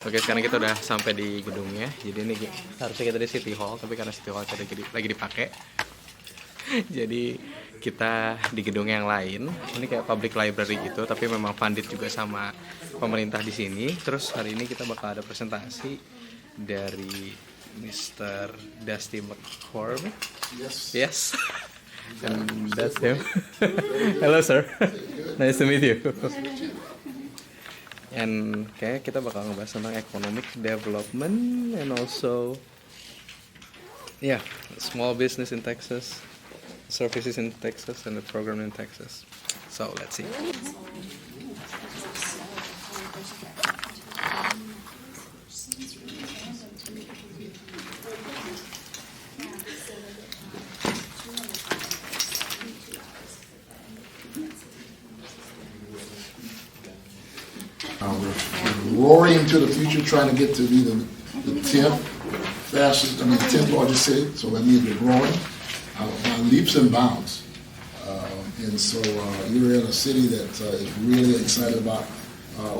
Oke, sekarang kita udah sampai di gedungnya. Jadi ini harusnya kita di City Hall, tapi karena City Hall kita lagi dipakai, jadi kita di gedung yang lain. Ini kayak public library gitu, tapi memang funded juga sama pemerintah di sini. Terus hari ini kita bakal ada presentasi dari Mr. Dusty McCormick. Yes. And that's him. Hello, sir. Nice to meet you. And kayak kita bakal ngebahas tentang economic development and also small business in Texas, services in Texas, and the program in Texas. So let's see. We're roaring into the future, trying to get to be the 10th fastest, 10th largest city. So that means we're growing by leaps and bounds. And so you're in a city that is really excited about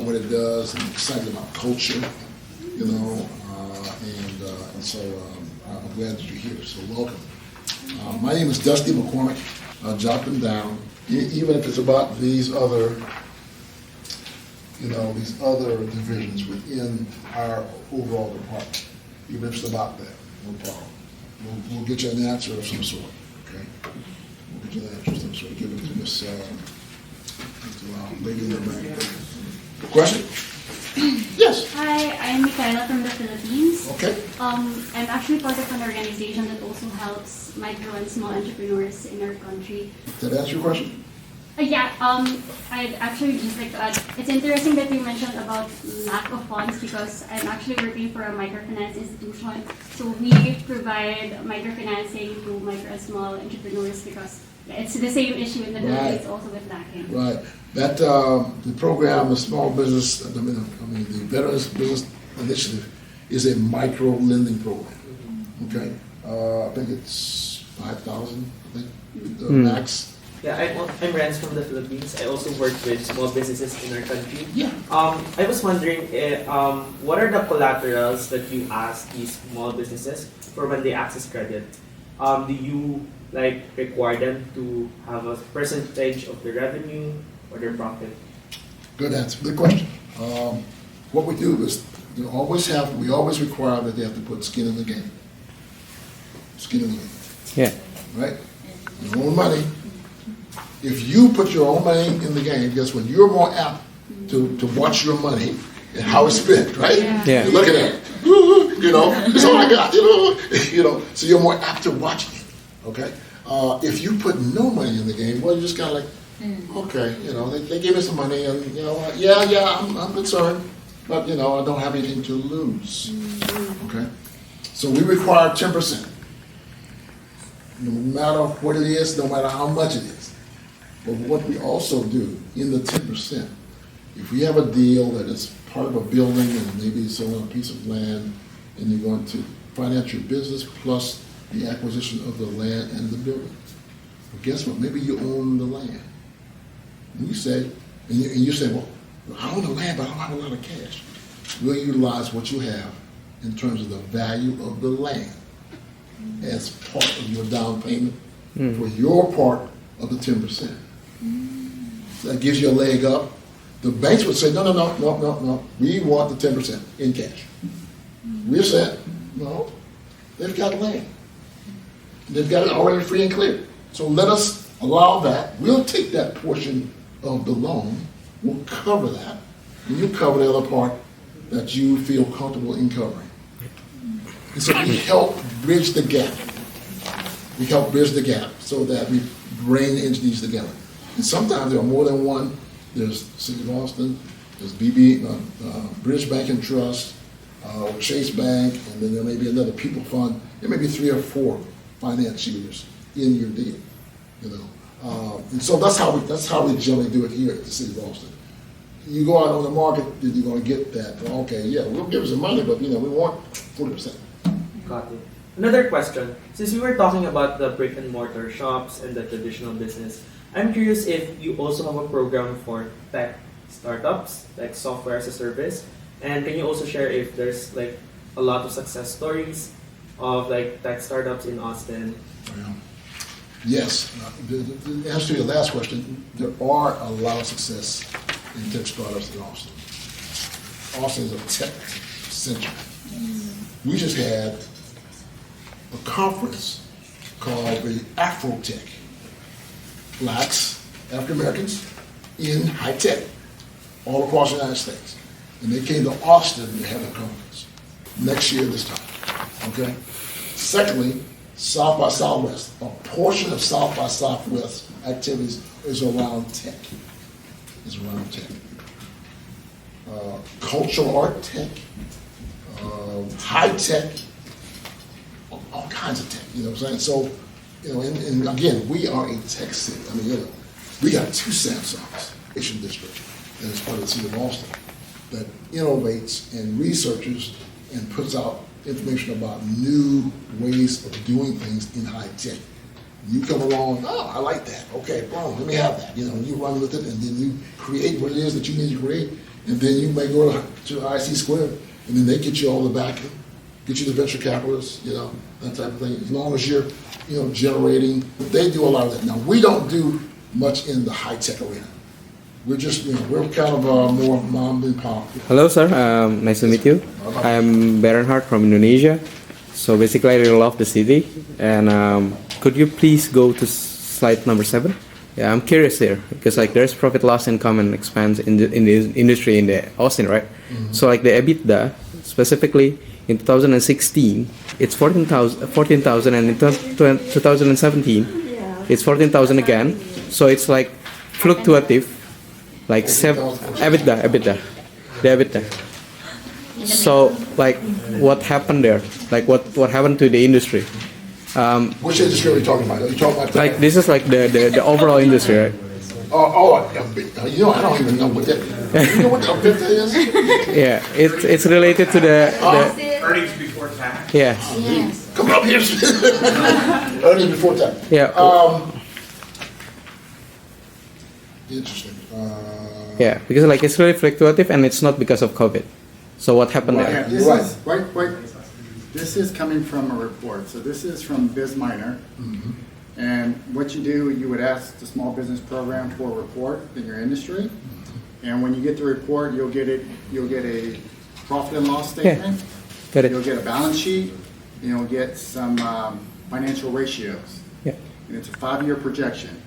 what it does and excited about culture, and so I'm glad that you're here. So welcome. My name is Dusty McCormick. Jot them down, even if it's about these other divisions within our overall department. Even if it's about that, no problem. We'll get you an answer of some sort, okay? We'll get you an answer of some sort. Give it to Miss lady in the back. Question? Yes. Hi, I'm Michaela from the Philippines. Okay. I'm actually part of an organization that also helps micro and small entrepreneurs in our country. Did that answer your question? I'd actually just like to add, it's interesting that you mentioned about lack of funds because I'm actually working for a microfinance institution. So we provide microfinancing to micro and small entrepreneurs because it's the same issue in the Philippines also with lacking. Right. That the program, the small business, the Veterans Business Initiative, is a micro lending program. Okay. I think it's 5,000. I think the max. Yeah, I'm Renz from the Philippines. I also work with small businesses in our country. Yeah. I was wondering, what are the collaterals that you ask these small businesses for when they access credit? Do you require them to have a percentage of the revenue or their profit? Good answer. Good question. What we do is we always require that they have to put skin in the game. Skin in the game. Yeah. Right? Your own money. If you put your own money in the game, guess what? You're more apt to watch your money and how it's spent, right? Yeah. You're looking at it. It's all I got, so you're more apt to watching it, okay? If you put no money in the game, well, you're just kind of like, okay, they gave me some money and, I'm concerned, but, I don't have anything to lose, okay? So we require 10%, no matter what it is, no matter how much it is. But what we also do in the 10%, if we have a deal that is part of a building and maybe it's on a piece of land and you're going to finance your business plus the acquisition of the land and the building. Well, guess what? Maybe you own the land. And you say, well, I own the land, but I don't have a lot of cash. We'll utilize what you have in terms of the value of the land as part of your down payment for your part of the 10%. So that gives you a leg up. The banks would say, no. We want the 10% in cash. We're saying, no, they've got land. They've got it already free and clear. So let us allow that. We'll take that portion of the loan. We'll cover that. And you cover the other part that you feel comfortable in covering. And so we help bridge the gap. We help bridge the gap so that we bring the entities together. And sometimes there are more than one. There's City of Austin, there's British Bank and Trust, Chase Bank, and then there may be another people fund. There may be 3 or 4 financiers in your deal, and so that's how we generally do it here at the City of Austin. You go out on the market, you're going to get that. Okay, yeah, we'll give you some money, but we want 40%. Got it. Another question. Since we were talking about the brick and mortar shops and the traditional business, I'm curious if you also have a program for tech startups, like software as a service, And can you also share if there's like a lot of success stories of like tech startups in Austin? Yeah. Yes. The answer to your last question, there are a lot of success in tech startups in Austin. Austin is a tech center. We just had a conference called the Afrotech, blacks, African Americans in high tech, all across the United States. And they came to Austin to have a conference next year this time, okay? Secondly, South by Southwest, a portion of South by Southwest activities is around tech, cultural art tech, high tech, all kinds of tech, you know what I'm saying? So, you know, and again, we are a tech city. I mean, you know, we got 2 Samsungs, Asian district, and it's part of the city of Austin, that innovates and researches and puts out information about new ways of doing things in high tech. You come along, oh, I like that. Okay, boom, let me have that. You know, you run with it, and then you create what it is that you need to create, and then you may go to IC Squared, and then they get you all the backing, get you the venture capitalists, you know, that type of thing. As long as you're, you know, generating, they do a lot of that. Now, we don't do much in the high tech arena. We're just, you know, we're kind of more mom and pop. Hello, sir. Nice to meet you. I'm Bernhart from Indonesia. So basically, I really love the city. And could you please go to slide number 7? Yeah, I'm curious there because like there's profit, loss, income, and expense in the industry in the Austin, right? Mm-hmm. So like the EBITDA specifically in 2016, it's 14,000, and in 2017, it's 14,000 again. So it's like fluctuative. Like EBITDA. So like what happened there? Like what happened to the industry? Which industry are you talking about? Are you talking about like this is like the overall industry, right? You know, I don't even know what that. You know what the EBITDA is? Yeah, it's related to the earnings before tax. yeah. Yes. Come up here. Earnings before tax. Yeah. Interesting. Yeah, because like it's really fluctuative and it's not because of COVID. So what happened Right. there? This Right. is, wait. This is coming from a report. So this is from BizMiner. Mm-hmm. And what you do, you would ask the small business program for a report in your industry. And when you get the report, you'll get a profit and loss statement. Got it. You'll get a balance sheet. And you'll get some financial ratios. Yeah. And it's a 5-year projection.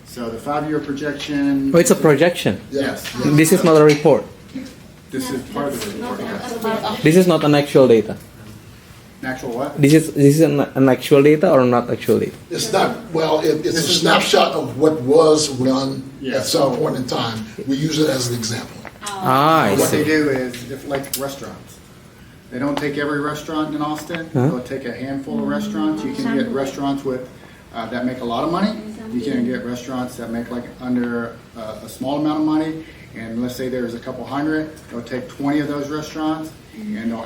So the 5-year projection. Oh, it's a projection. Yes. This is not a report. This is part of the report. Yes. This is not an actual data. Actual what? This is an actual data or not actual data? It's not, well, it's a snapshot of what was run Yeah. at some point in time. We use it as an example. I What they see. do is, if like restaurants, they don't take every restaurant in Austin. Huh? They'll take a handful of restaurants. You can get restaurants with that make a lot of money. You can get restaurants that make like under a small amount of money. And let's say there's a couple hundred. They'll take 20 of those restaurants and they'll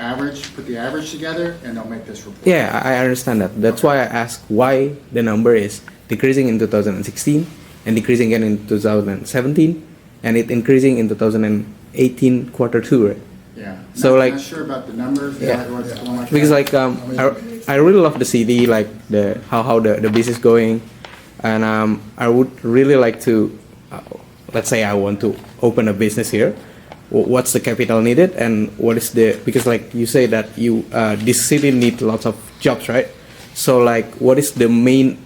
put the average together, and they'll make this report. Yeah, I understand that. That's why I asked why the number is decreasing in 2016 and decreasing again in 2017 and it increasing in 2018 quarter 2, right? Yeah. So, like- not sure about the numbers. Yeah. What's going like Because that. like I really love the city, like how the business going, and I would really like to, let's say I want to open a business here. What's the capital needed, and what is because like you say that this city needs lots of jobs, right? So like what is the main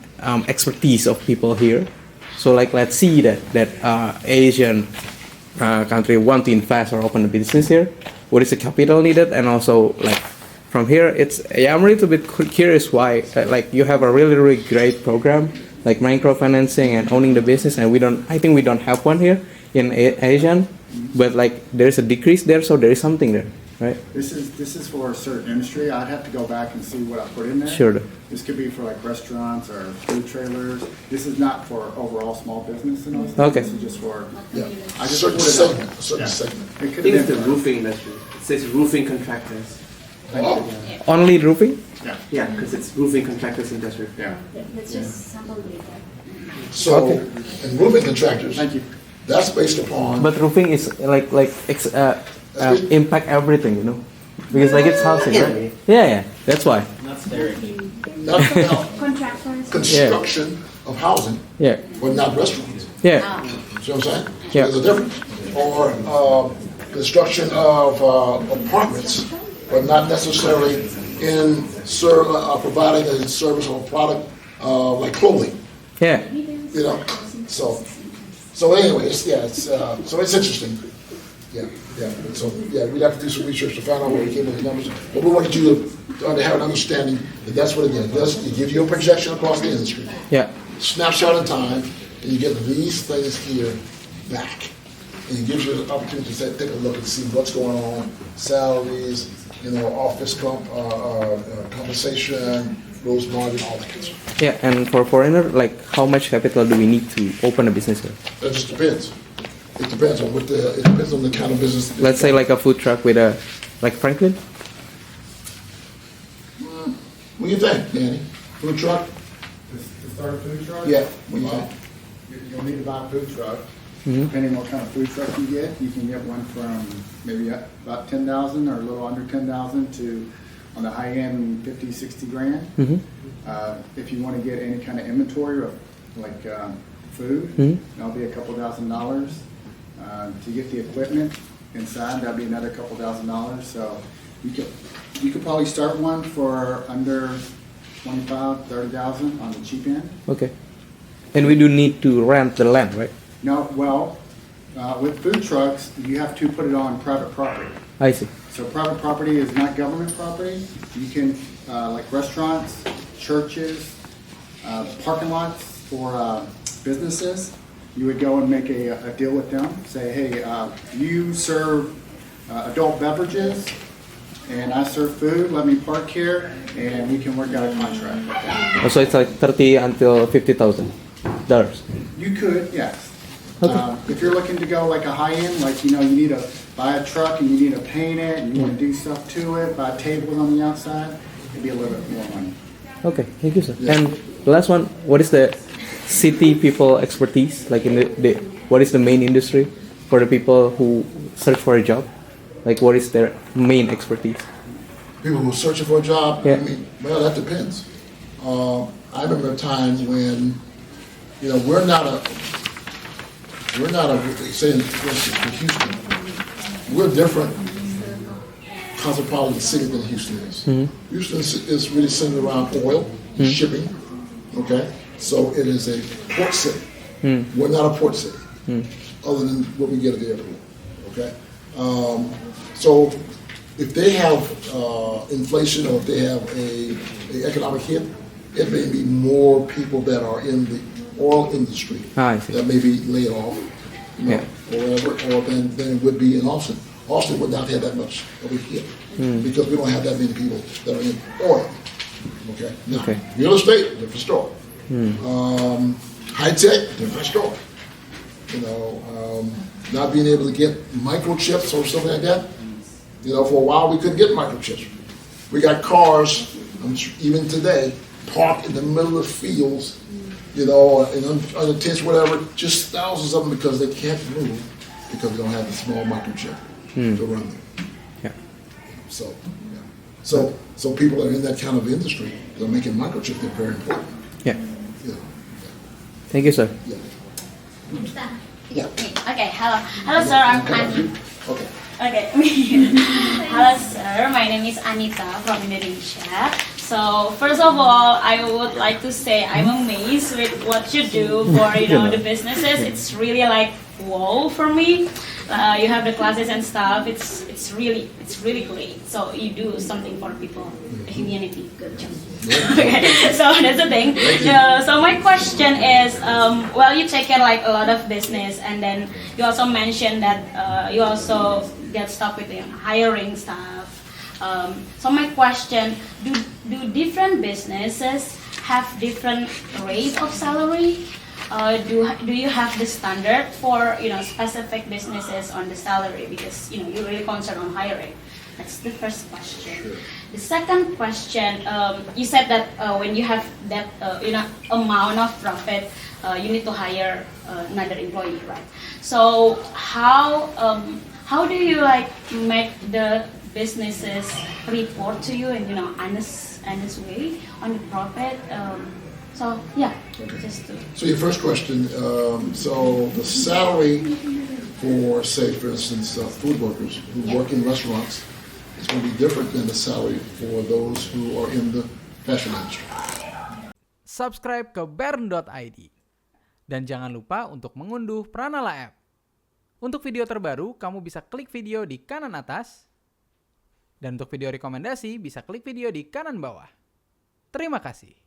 expertise of people here? So like let's see that Asian country want to invest or open a business here. What is the capital needed, and also like from here I'm a little bit curious why like you have a really great program like microfinancing and owning the business, and I think we don't have one here in Asian. But like there's a decrease there, so there is something there, right? This is for a certain industry. I'd have to go back and see what I put in there. Sure. This could be for like restaurants or food trailers. This is not for overall small business in those. Okay. This is just for. Yeah. I just Certain put it out. segment, a certain Yeah. segment. It I could think have it's the been. roofing industry. It says roofing contractors. Oh, Only roofing? Yeah. Yeah, because it's roofing contractors industry. Yeah. Let's just sample data. so, Okay. and roofing contractors, Thank you. that's based upon, But roofing is like impact everything, you know, because like it's housing, right? Yeah, that's why. Not stereotype. Not about Contractors. construction of housing, Yeah, but not restaurants. yeah, See what I'm saying? Yeah. There's a difference. Or construction of apartments, but not necessarily in providing a service or product like clothing. yeah. You know, so anyway, so it's interesting. Yeah. So we'd have to do some research to find out where we came with the numbers. But we wanted you to have an understanding that that's what it is. It gives you a projection across the industry, Yeah. snapshot in time, and you get these things here back. And it gives you an opportunity to take a look and see what's going on, salaries, office compensation, gross margin, all that kind of stuff. Yeah, and for foreigner, like how much capital do we need to open a business here? That just depends. It depends on it depends on the kind of business. Let's say like a food truck with like Franklin. What do you think, Danny? Food truck? To start a food truck? Yeah. What do you think? You'll need to buy a food truck. Depending on what kind of food truck you can get one from maybe about 10,000 or a little under 10,000 to, on the high end, 50, 60 grand. If you want to get any kind of inventory of like food, that'll be a couple $1,000s. To get the equipment inside, that'll be another couple $1,000s. So you could probably start one for under 25, 30,000 on the cheap end. Okay. And we do need to rent the land, right? No, well, with food trucks, you have to put it on private property. I see. So private property is not government property. You can, like restaurants, churches, parking lots for businesses, you would go and make a deal with them. Say, hey, you serve adult beverages, and I serve food. Let me park here, and we can work out a contract with them. So it's like 30 until $50,000. You could, yes. Okay. If you're looking to go like a high end, like you need to buy a truck and you need to paint it and you want to do stuff to it, buy tables on the outside, it'd be a little bit more money. Okay, thank you, sir. And the last one, what is the city people expertise? Like in what is the main industry for the people who search for a job? Like what is their main expertise? People who are searching for a job. Yeah. I mean, well, that depends. I remember a time when, we're not a say for instance, in Houston, we're different cosmopolitan city than Houston is. Houston is really centered around oil, shipping, okay? So it is a port city. We're not a port city, other than what we get at the airport, okay? So if they have inflation or if they have a economic hit, it may be more people that are in the oil industry I see. that may be laid off, or whatever, or than it would be in Austin. Austin would not have that much of a hit because we don't have that many people that are in oil. Okay. Now, real estate, different story. High tech, different story. Not being able to get microchips or something like that. For a while we couldn't get microchips. We got cars, even today, parked in the middle of fields, in under tents, whatever, just thousands of them because they can't move because they don't have the small microchip to run them. Yeah. So people that are in that kind of industry, they're making microchips, they're very important. Yeah. Thank you, sir. Yeah. Okay, hello sir, I'm Annie. Okay. Okay, hello sir, my name is Anita from Indonesia. So first of all, I would like to say I'm amazed with what you do for the businesses. It's really like wow for me. You have the classes and stuff. It's really great. So you do something for people, humanity. Good job. Okay, so that's the thing. So my question is, you take care like a lot of business, and then you also mentioned that you also get stuck with hiring staff. So my question, do different businesses have different rate of salary? Do you have the standard for specific businesses on the salary, because you're really concerned on hiring? That's the first question. Sure. The second question, you said that when you have that amount of profit, you need to hire another employee, right? So how how do you like make the businesses report to you in honest way on the profit? So yeah, Okay. just to. So your first question, so the salary for, say, for instance, food workers who work in restaurants is going to be different than the salary for those who are in the fashion industry. Subscribe ke bern.id. Dan jangan lupa untuk mengunduh Pranala App. Untuk video terbaru, kamu bisa klik video di kanan atas. Dan untuk video rekomendasi, bisa klik video di kanan bawah. Terima kasih.